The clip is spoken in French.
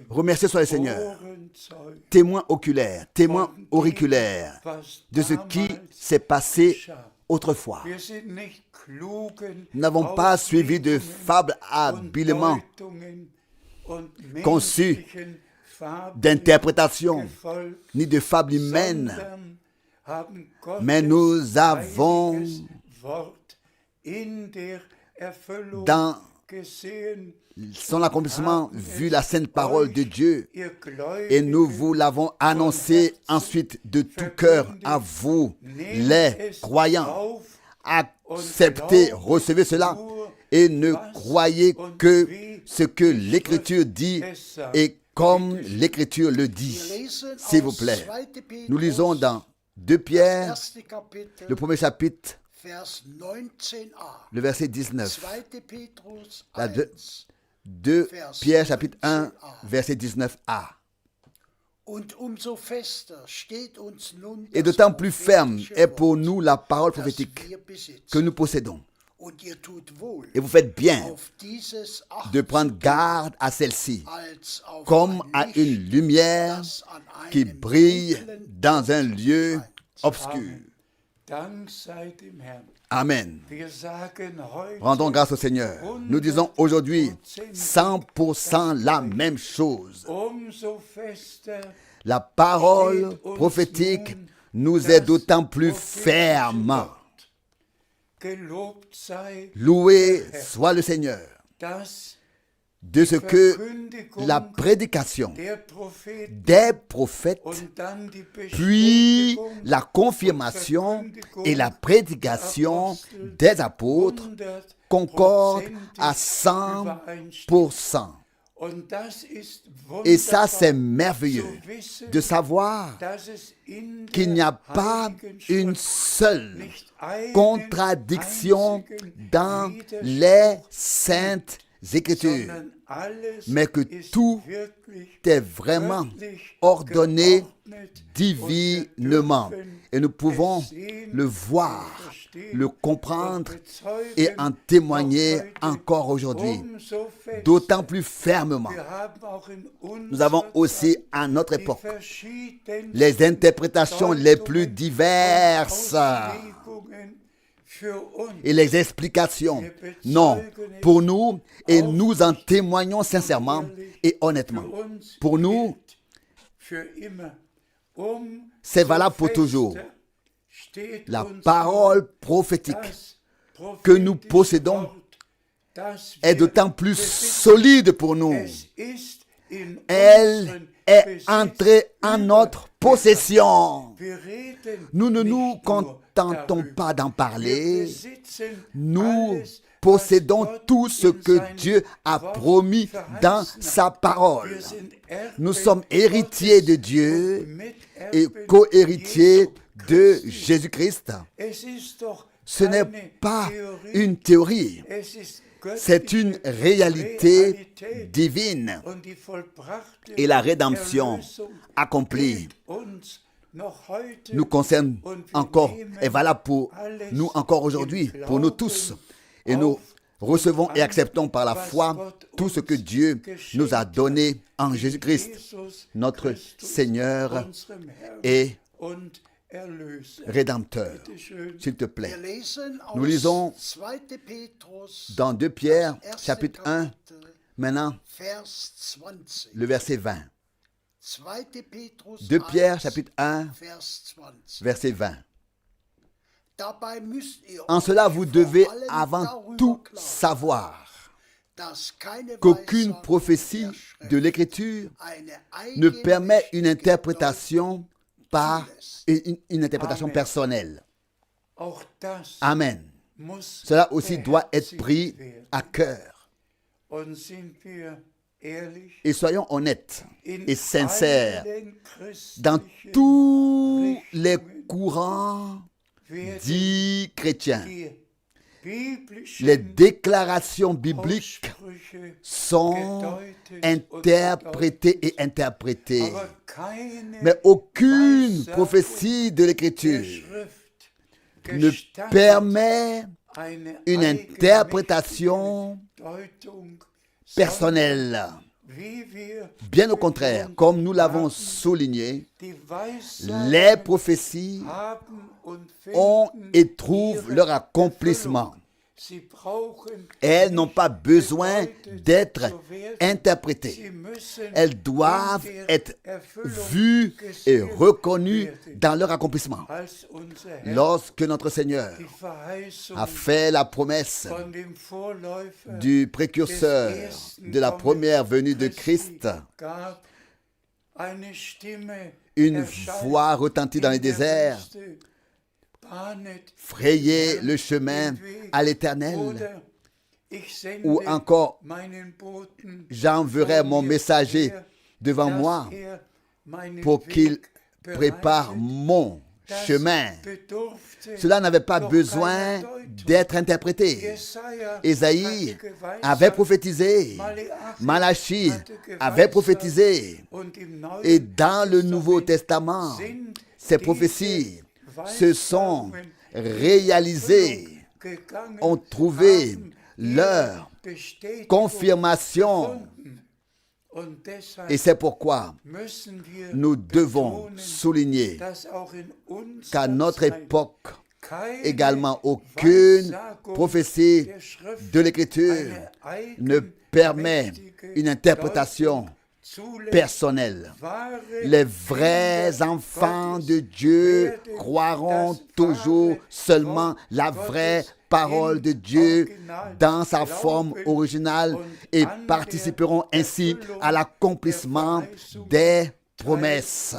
Remerciez soit le Seigneur. Témoin oculaire, témoin auriculaire de ce qui s'est passé autrefois. Nous n'avons pas suivi de fables habilement conçues, d'interprétations, ni de fables humaines, mais nous avons dans son accomplissement vu la sainte parole de Dieu et nous vous l'avons annoncé ensuite de tout cœur à vous les croyants. Acceptez, recevez cela et ne croyez que ce que l'Écriture dit et comme l'Écriture le dit. S'il vous plaît, nous lisons dans 2 Pierre, le premier chapitre, le verset 19. 2 Pierre chapitre 1, verset 19a. Et d'autant plus ferme est pour nous la parole prophétique que nous possédons. Et vous faites bien de prendre garde à celle-ci, comme à une lumière qui brille dans un lieu obscur. Amen. Rendons grâce au Seigneur. Nous disons aujourd'hui 100% la même chose. La parole prophétique nous est d'autant plus ferme. Loué soit le Seigneur de ce que la prédication des prophètes, puis la confirmation et la prédication des apôtres concordent à 100%. Et ça, c'est merveilleux de savoir qu'il n'y a pas une seule contradiction dans les saintes Écritures, mais que tout est vraiment ordonné divinement. Et nous pouvons le voir, le comprendre et en témoigner encore aujourd'hui, d'autant plus fermement. Nous avons aussi à notre époque les interprétations les plus diverses et les explications. Non, pour nous, et nous en témoignons sincèrement et honnêtement. Pour nous, c'est valable pour toujours. La parole prophétique que nous possédons est d'autant plus solide pour nous. Elle est entrée en notre possession. Nous ne nous contentons pas d'en parler. Nous possédons tout ce que Dieu a promis dans sa parole. Nous sommes héritiers de Dieu et co-héritiers de Jésus-Christ. Ce n'est pas une théorie, c'est une réalité divine. Et la rédemption accomplie nous concerne encore, est valable pour nous encore aujourd'hui, pour nous tous. Et nous recevons et acceptons par la foi tout ce que Dieu nous a donné en Jésus-Christ, notre Seigneur et Rédempteur. S'il te plaît. Nous lisons dans 2 Pierre, chapitre 1, maintenant, le verset 20. 2 Pierre, chapitre 1, verset 20. En cela, vous devez avant tout savoir qu'aucune prophétie de l'Écriture ne permet une interprétation une interprétation personnelle. Amen. Cela aussi doit être pris à cœur. Et soyons honnêtes et sincères dans tous les courants dits chrétiens. Les déclarations bibliques sont interprétées et interprétées. Mais aucune prophétie de l'Écriture ne permet une interprétation personnelle. Bien au contraire, comme nous l'avons souligné, les prophéties ont et trouvent leur accomplissement. Elles n'ont pas besoin d'être interprétées. Elles doivent être vues et reconnues dans leur accomplissement. Lorsque notre Seigneur a fait la promesse du précurseur de la première venue de Christ, une voix retentit dans les déserts: frayez le chemin à l'Éternel. Ou encore, j'enverrai mon messager devant moi pour qu'il prépare mon chemin. Cela n'avait pas besoin d'être interprété. Ésaïe avait prophétisé, Malachie avait prophétisé, et dans le Nouveau Testament, ces prophéties se sont réalisées, ont trouvé leur confirmation. Et c'est pourquoi nous devons souligner qu'à notre époque, également, aucune prophétie de l'Écriture ne permet une interprétation personnelle. Les vrais enfants de Dieu croiront toujours seulement la vraie parole de Dieu dans sa forme originale et participeront ainsi à l'accomplissement des promesses.